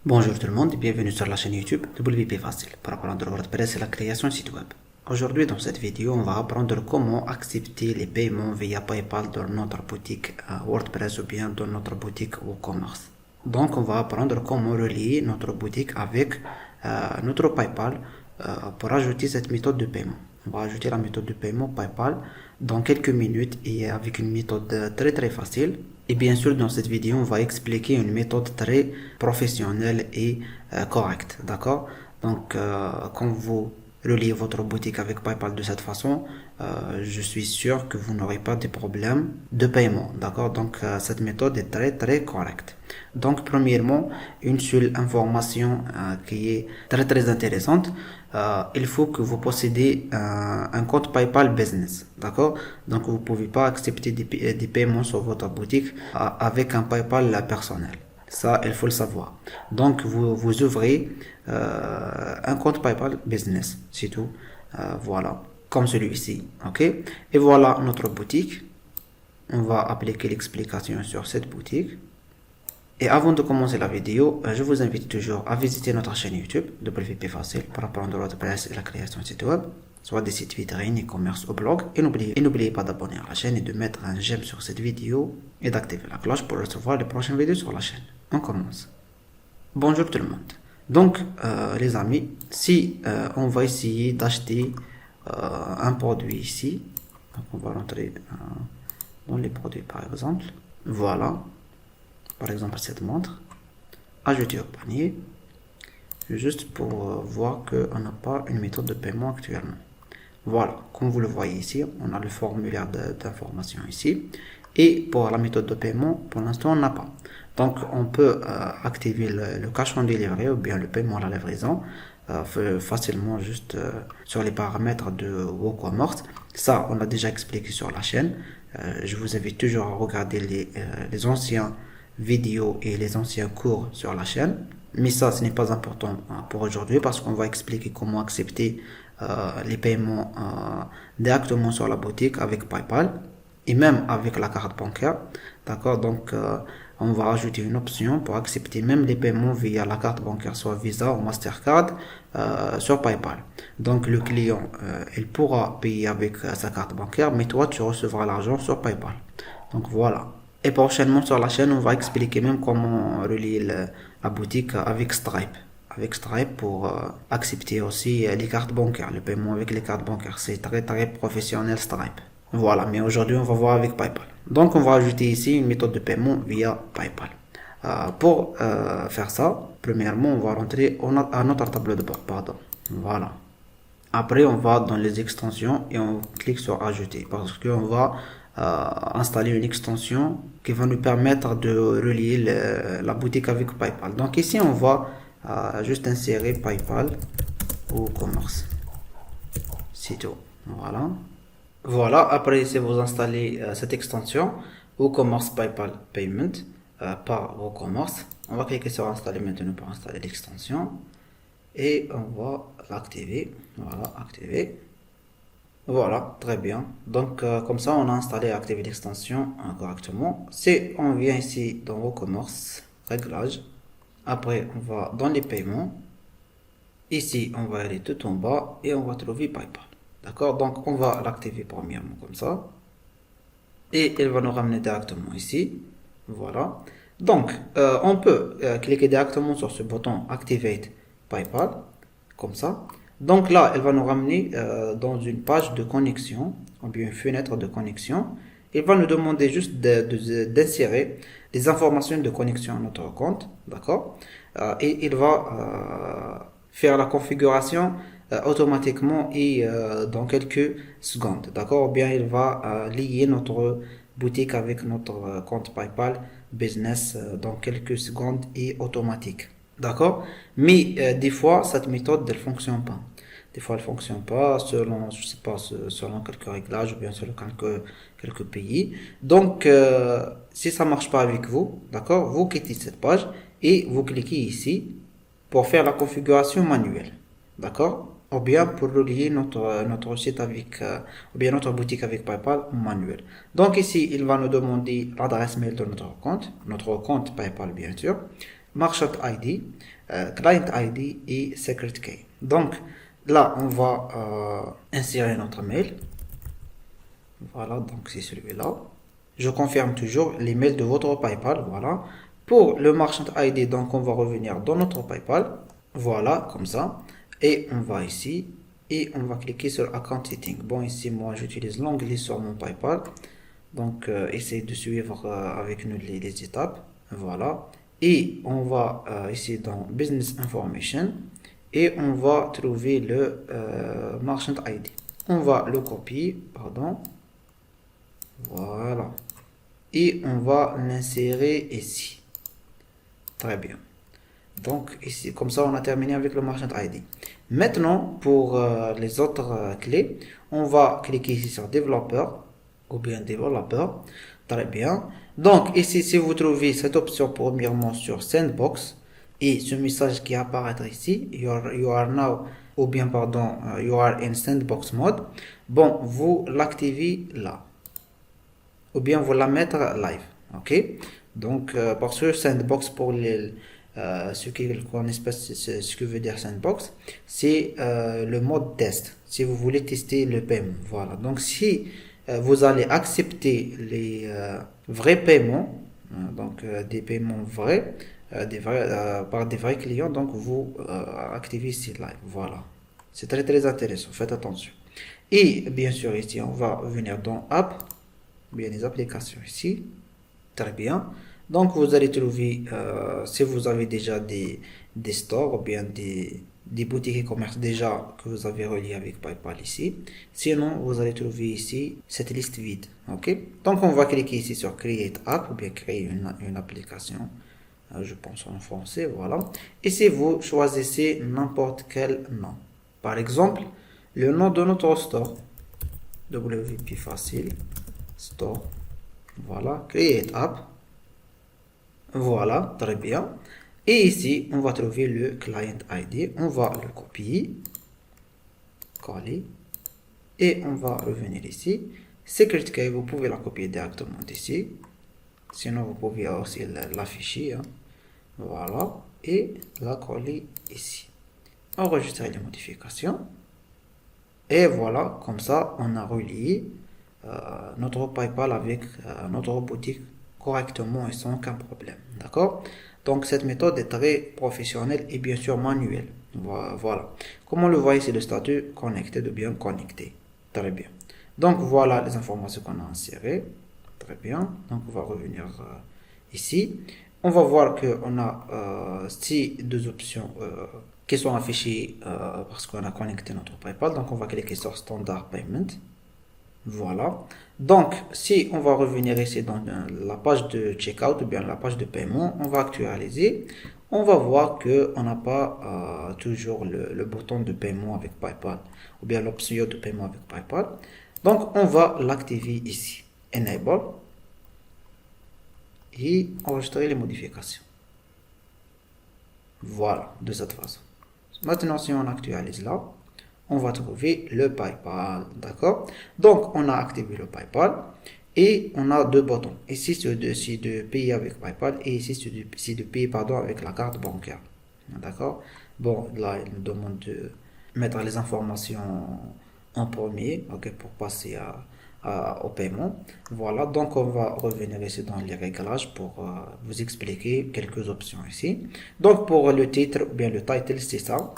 Bonjour tout le monde et bienvenue sur la chaîne YouTube WP Facile pour apprendre WordPress et la création de site web. Aujourd'hui dans cette vidéo on va apprendre comment accepter les paiements via PayPal dans notre boutique WordPress ou bien dans notre boutique WooCommerce. Donc on va apprendre comment relier notre boutique avec notre PayPal pour ajouter cette méthode de paiement. On va ajouter la méthode de paiement PayPal dans quelques minutes et avec une méthode très facile. Et bien sûr, dans cette vidéo, on va expliquer une méthode très professionnelle et correcte. D'accord? Donc, quand vous reliez votre boutique avec PayPal de cette façon, je suis sûr que vous n'aurez pas de problème de paiement. D'accord? Donc, cette méthode est très correcte. Donc, premièrement, une seule information qui est très intéressante. Il faut que vous possédez un compte PayPal Business, d'accord? Donc vous ne pouvez pas accepter des paiements sur votre boutique avec un PayPal personnel. Ça, il faut le savoir. Donc vous ouvrez un compte PayPal Business, c'est tout. Voilà, comme celui-ci, ok? Et voilà notre boutique. On va appliquer l'explication sur cette boutique. Et avant de commencer la vidéo, je vous invite toujours à visiter notre chaîne YouTube WP Facile pour apprendre WordPress et la création de site web, soit des sites vitrines, e-commerce ou blog. Et n'oubliez pas d'abonner à la chaîne et de mettre un j'aime sur cette vidéo et d'activer la cloche pour recevoir les prochaines vidéos sur la chaîne. On commence. Bonjour tout le monde. Donc les amis, si on va essayer d'acheter un produit ici, donc on va rentrer dans les produits par exemple, voilà. Par exemple cette montre, ajouter au panier, juste pour voir qu'on n'a pas une méthode de paiement actuellement. Voilà, comme vous le voyez ici, on a le formulaire d'information ici. Et pour la méthode de paiement, pour l'instant, on n'a pas. Donc, on peut activer le cash on delivery ou bien le paiement à la livraison facilement juste sur les paramètres de WooCommerce. Ça, on l'a déjà expliqué sur la chaîne. Je vous invite toujours à regarder les anciens vidéos et les anciens cours sur la chaîne, mais ça ce n'est pas important pour aujourd'hui parce qu'on va expliquer comment accepter les paiements directement sur la boutique avec PayPal et même avec la carte bancaire. D'accord, donc on va ajouter une option pour accepter même les paiements via la carte bancaire, soit Visa ou Mastercard sur PayPal. Donc le client il pourra payer avec sa carte bancaire, mais toi tu recevras l'argent sur PayPal. Donc voilà. Et prochainement sur la chaîne, on va expliquer même comment relier la boutique avec Stripe. Avec Stripe pour accepter aussi les cartes bancaires. Le paiement avec les cartes bancaires, c'est très professionnel Stripe. Voilà, mais aujourd'hui on va voir avec PayPal. Donc on va ajouter ici une méthode de paiement via PayPal. Pour faire ça, premièrement on va rentrer à notre tableau de bord. Pardon. Voilà. Après on va dans les extensions et on clique sur ajouter parce qu'on va installer une extension qui va nous permettre de relier la boutique avec PayPal. Donc ici on va juste insérer PayPal ou commerce. C'est tout. Voilà, après si vous installez cette extension WooCommerce PayPal Payment par WooCommerce, on va cliquer sur installer maintenant pour installer l'extension et on va l'activer. Voilà, activer. Voilà, très bien. Donc, comme ça, on a installé et activé l'extension correctement. Si on vient ici dans WooCommerce, réglages, après on va dans les paiements. Ici, on va aller tout en bas et on va trouver PayPal. D'accord? Donc, on va l'activer premièrement comme ça. Et il va nous ramener directement ici. Voilà. Donc, on peut cliquer directement sur ce bouton Activate PayPal, comme ça. Donc là, elle va nous ramener dans une page de connexion, ou bien une fenêtre de connexion. Il va nous demander juste d'insérer les informations de connexion à notre compte, d'accord? Et il va faire la configuration automatiquement et dans quelques secondes, d'accord? Ou bien il va lier notre boutique avec notre compte PayPal Business dans quelques secondes et automatique. D'accord? Mais des fois, cette méthode, elle fonctionne pas. Des fois, elle fonctionne pas selon, je sais pas, selon quelques réglages ou bien selon quelques pays. Donc, si ça marche pas avec vous, d'accord, vous quittez cette page et vous cliquez ici pour faire la configuration manuelle. D'accord? Ou bien pour relier notre site avec, ou bien notre boutique avec PayPal manuel. Donc ici, il va nous demander l'adresse mail de notre compte PayPal bien sûr. Merchant ID, Client ID et Secret Key. Donc, là, on va insérer notre mail. Voilà, donc c'est celui-là. Je confirme toujours l'email de votre PayPal. Voilà. Pour le Merchant ID, donc on va revenir dans notre PayPal. Voilà, comme ça. Et on va ici. Et on va cliquer sur Account Setting. Bon, ici, moi, j'utilise l'onglet sur mon PayPal. Donc, essayez de suivre avec nous les étapes. Voilà. Et on va ici dans Business Information. Et on va trouver le Merchant ID. On va le copier, pardon. Voilà. Et on va l'insérer ici. Très bien. Donc ici, comme ça, on a terminé avec le Merchant ID. Maintenant, pour les autres clés, on va cliquer ici sur développeur ou bien développeur. Très bien. Donc ici, si vous trouvez cette option premièrement sur Sandbox et ce message qui apparaîtra ici, you are now, ou bien pardon, you are in Sandbox mode. Bon, vous l'activez là. Ou bien vous la mettre live. Ok. Donc, parce que Sandbox pour les ceux qui ne connaissent pas ce que veut dire Sandbox, c'est le mode test. Si vous voulez tester le paiement, voilà. Donc si vous allez accepter les vrais paiements, donc des paiements vrais, par des vrais clients, donc vous activez ici live. Voilà. C'est très très intéressant. Faites attention. Et bien sûr ici, on va venir dans App, bien les applications ici. Très bien. Donc, vous allez trouver, si vous avez déjà des stores ou bien des boutiques e-commerce déjà que vous avez relié avec PayPal ici. Sinon, vous allez trouver ici cette liste vide. Ok. Donc, on va cliquer ici sur Create App ou bien créer une application. Je pense en français, voilà. Ici, vous choisissez n'importe quel nom. Par exemple, le nom de notre store. WP Facile Store. Voilà. Create App. Voilà, très bien. Et ici, on va trouver le Client ID. On va le copier, coller. Et on va revenir ici. Secret Key, vous pouvez la copier directement d'ici. Sinon, vous pouvez aussi l'afficher. Hein. Voilà. Et la coller ici. Enregistrer les modifications. Et voilà, comme ça, on a relié notre PayPal avec notre boutique correctement et sans aucun problème. D'accord? Donc cette méthode est très professionnelle et bien sûr manuelle. Voilà. Comme on le voit ici, le statut connecté ou bien connecté. Très bien. Donc voilà les informations qu'on a insérées. Très bien. Donc on va revenir ici. On va voir qu'on a ces deux options qui sont affichées parce qu'on a connecté notre PayPal. Donc on va cliquer sur Standard Payment. Voilà. Donc, si on va revenir ici dans la page de checkout ou bien la page de paiement, on va actualiser. On va voir que on n'a pas toujours le bouton de paiement avec PayPal ou bien l'option de paiement avec PayPal. Donc, on va l'activer ici. Enable. Et enregistrer les modifications. Voilà, de cette façon. Maintenant, si on actualise là, on va trouver le PayPal, d'accord? Donc, on a activé le PayPal et on a deux boutons. Ici, c'est de payer avec PayPal et ici, c'est de payer pardon, avec la carte bancaire, d'accord? Bon, là, il nous demande de mettre les informations en premier, ok, pour passer au paiement. Voilà, donc on va revenir ici dans les réglages pour vous expliquer quelques options ici. Donc, pour le titre ou bien le title, c'est ça.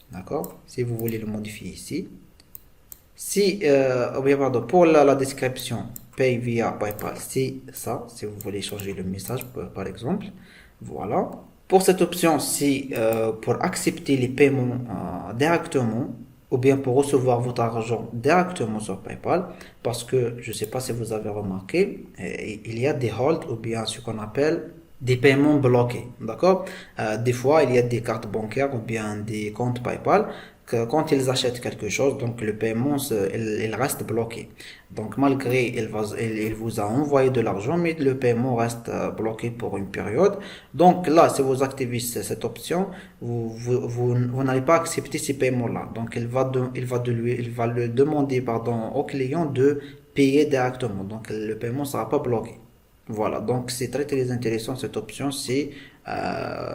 D'accord? Si vous voulez le modifier ici. Si, pardon, pour la description, paye via PayPal, c'est ça. Si vous voulez changer le message, par exemple. Voilà. Pour cette option, c'est pour accepter les paiements directement ou bien pour recevoir votre argent directement sur PayPal. Parce que, je ne sais pas si vous avez remarqué, il y a des holds ou bien ce qu'on appelle des paiements bloqués, d'accord? Des fois, il y a des cartes bancaires ou bien des comptes PayPal que quand ils achètent quelque chose, donc le paiement, il reste bloqué. Donc malgré il vous a envoyé de l'argent, mais le paiement reste bloqué pour une période. Donc là, si vous activez cette option, vous n'allez pas accepter ces paiements-là. Donc il va le demander pardon, au client de payer directement. Donc le paiement ne sera pas bloqué. Voilà, donc c'est très très intéressant cette option, c'est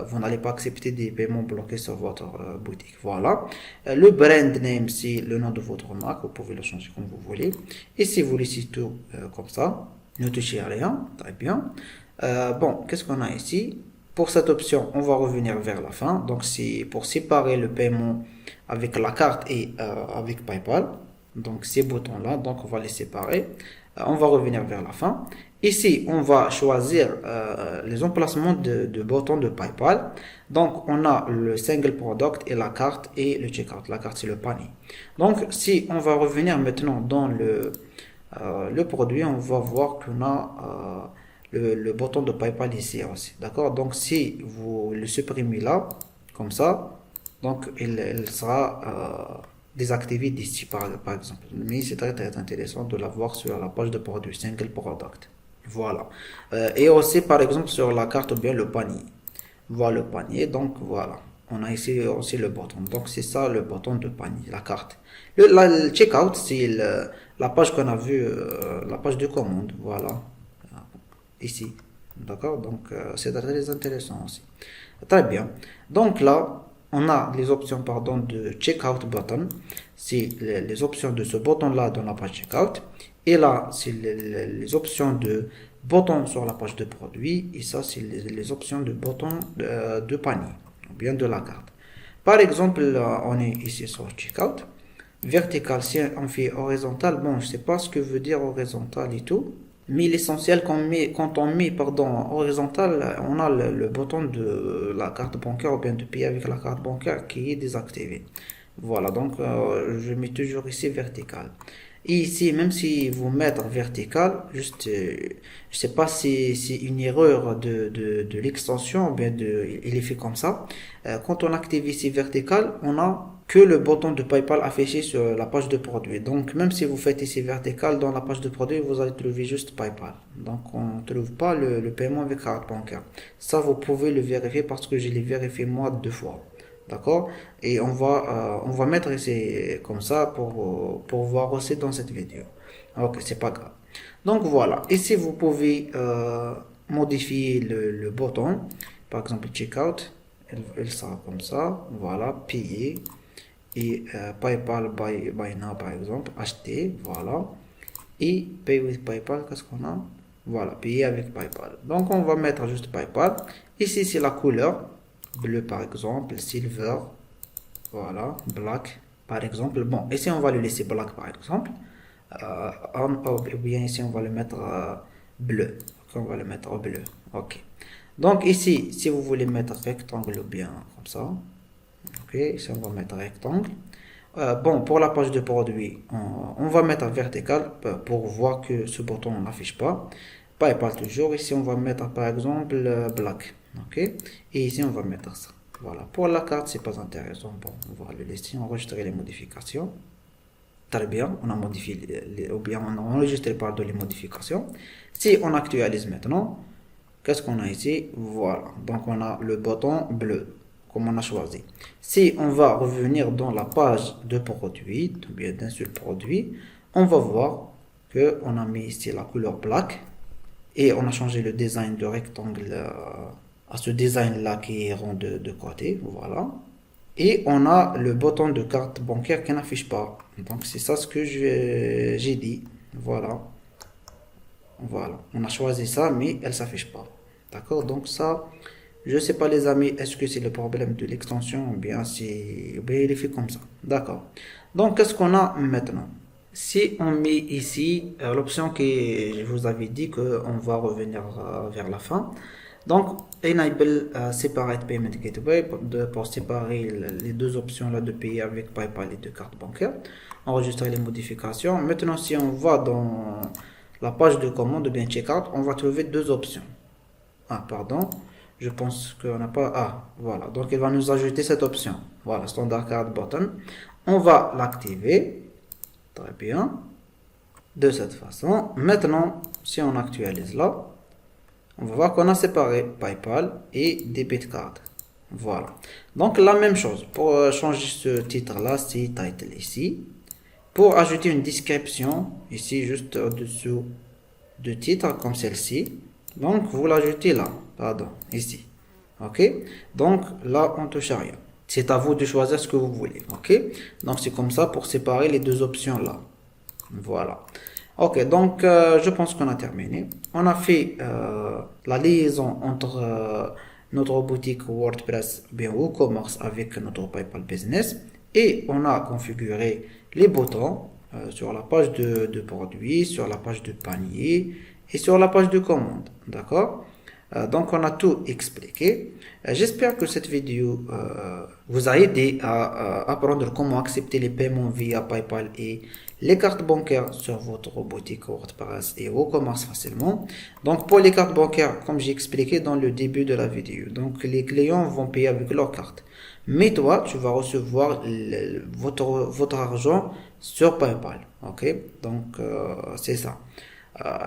vous n'allez pas accepter des paiements bloqués sur votre boutique. Voilà. Le brand name, c'est le nom de votre marque. Vous pouvez le changer comme vous voulez. Et si vous laissez tout comme ça, ne touchez à rien. Très bien. Bon, qu'est-ce qu'on a ici? Pour cette option, on va revenir vers la fin. Donc, c'est pour séparer le paiement avec la carte et avec PayPal. Donc, ces boutons-là, donc on va les séparer. On va revenir vers la fin. Ici, on va choisir les emplacements de boutons de PayPal. Donc, on a le single product et la carte et le checkout. La carte, c'est le panier. Donc, si on va revenir maintenant dans le produit, on va voir qu'on a le bouton de PayPal ici aussi. D'accord? Donc, si vous le supprimez là, comme ça, donc il sera désactivé d'ici par exemple. Mais c'est très intéressant de l'avoir sur la page de produit, single product. Voilà. Et aussi par exemple sur la carte ou bien le panier. Voilà le panier. Donc voilà. On a ici aussi le bouton. Donc c'est ça le bouton de panier, la carte. Le checkout, c'est la page qu'on a vue, la page de commande. Voilà. Ici. D'accord? Donc c'est très intéressant aussi. Très bien. Donc là, on a les options pardon de checkout button. C'est les options de ce bouton là dans la page checkout. Et là, c'est les options de bouton sur la page de produit. Et ça, c'est les options de bouton de panier, ou bien de la carte. Par exemple, on est ici sur checkout. Vertical, si on fait horizontal, bon, je sais pas ce que veut dire horizontal et tout. Mais l'essentiel quand on met horizontal, on a le bouton de la carte bancaire ou bien de payer avec la carte bancaire qui est désactivé. Voilà, donc je mets toujours ici vertical. Et ici, même si vous mettez en vertical, juste, je sais pas si c'est une erreur de l'extension, ou bien il est fait comme ça. Quand on active ici vertical, on a que le bouton de PayPal affiché sur la page de produit. Donc, même si vous faites ici vertical dans la page de produit, vous allez trouver juste PayPal. Donc, on ne trouve pas le paiement avec carte bancaire. Ça, vous pouvez le vérifier parce que je l'ai vérifié moi 2 fois. D'accord? Et on va mettre ici comme ça pour voir aussi dans cette vidéo. Ok, c'est pas grave. Donc voilà. Ici, vous pouvez modifier le bouton. Par exemple, checkout. Il sera comme ça. Voilà, payer. Et PayPal by now par exemple, acheter, voilà. Et pay with PayPal, qu'est-ce qu'on a? Voilà, payer avec PayPal. Donc on va mettre juste PayPal. Ici c'est la couleur, bleu par exemple, silver, voilà, black par exemple. Bon, ici on va le laisser black par exemple. Ou bien ici on va le mettre bleu. On va le mettre au bleu. Ok. Donc ici, si vous voulez mettre rectangle ou bien comme ça. Ok, ici on va mettre rectangle. Bon, pour la page de produit, on va mettre vertical pour voir que ce bouton n'affiche pas. PayPal toujours. Ici, on va mettre par exemple black. Ok, et ici, on va mettre ça. Voilà. Pour la carte, c'est pas intéressant. Bon, on va le laisser enregistrer les modifications. Très bien, on a modifié ou bien on a enregistré pardon les modifications. Si on actualise maintenant, qu'est-ce qu'on a ici? Voilà. Donc, on a le bouton bleu comme on a choisi. Si on va revenir dans la page de produit, ou bien d'un seul produit, on va voir que on a mis ici la couleur black et on a changé le design de rectangle à ce design là qui est rond de côté, voilà. Et on a le bouton de carte bancaire qui n'affiche pas. Donc c'est ça ce que j'ai dit, voilà. Voilà, on a choisi ça mais elle s'affiche pas. D'accord, donc ça je sais pas les amis, est-ce que c'est le problème de l'extension ou bien il est fait comme ça. D'accord. Donc qu'est-ce qu'on a maintenant? Si on met ici l'option que je vous avais dit qu'on va revenir vers la fin. Donc enable separate payment gateway pour séparer les deux options là de payer avec PayPal et de carte bancaire. Enregistrer les modifications. Maintenant si on va dans la page de commande ou bien checkout, on va trouver deux options. Ah pardon. Je pense qu'on n'a pas... Ah, voilà. Donc, il va nous ajouter cette option. Voilà, Standard Card Button. On va l'activer. Très bien. De cette façon. Maintenant, si on actualise là, on va voir qu'on a séparé PayPal et Debit Card. Voilà. Donc, la même chose. Pour changer ce titre-là, c'est Title ici. Pour ajouter une description, ici, juste au-dessous de titre, comme celle-ci. Donc, vous l'ajoutez là, pardon, ici. Ok, donc là on touche à rien. C'est à vous de choisir ce que vous voulez. Ok, donc c'est comme ça pour séparer les deux options là. Voilà. Ok, donc je pense qu'on a terminé. On a fait la liaison entre notre boutique WordPress bien WooCommerce avec notre PayPal Business et on a configuré les boutons sur la page de produit, sur la page de panier et sur la page de commande. D'accord? Donc on a tout expliqué. J'espère que cette vidéo vous a aidé à apprendre comment accepter les paiements via PayPal et les cartes bancaires sur votre boutique WordPress et WooCommerce facilement. Donc pour les cartes bancaires, comme j'ai expliqué dans le début de la vidéo, donc les clients vont payer avec leur carte. Mais toi, tu vas recevoir votre argent sur PayPal. Ok? Donc c'est ça.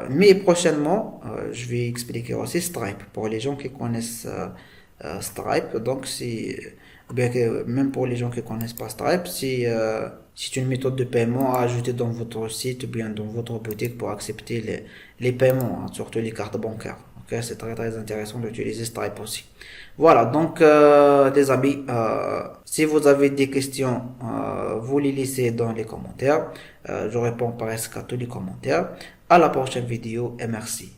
Mais prochainement, je vais expliquer aussi Stripe pour les gens qui connaissent Stripe. Donc, bien que même pour les gens qui connaissent pas Stripe, c'est une méthode de paiement à ajouter dans votre site ou bien dans votre boutique pour accepter les paiements, hein, surtout les cartes bancaires. Ok, c'est très très intéressant d'utiliser Stripe aussi. Voilà, donc les amis, si vous avez des questions, vous les laissez dans les commentaires. Je réponds presque à tous les commentaires. À la prochaine vidéo et merci.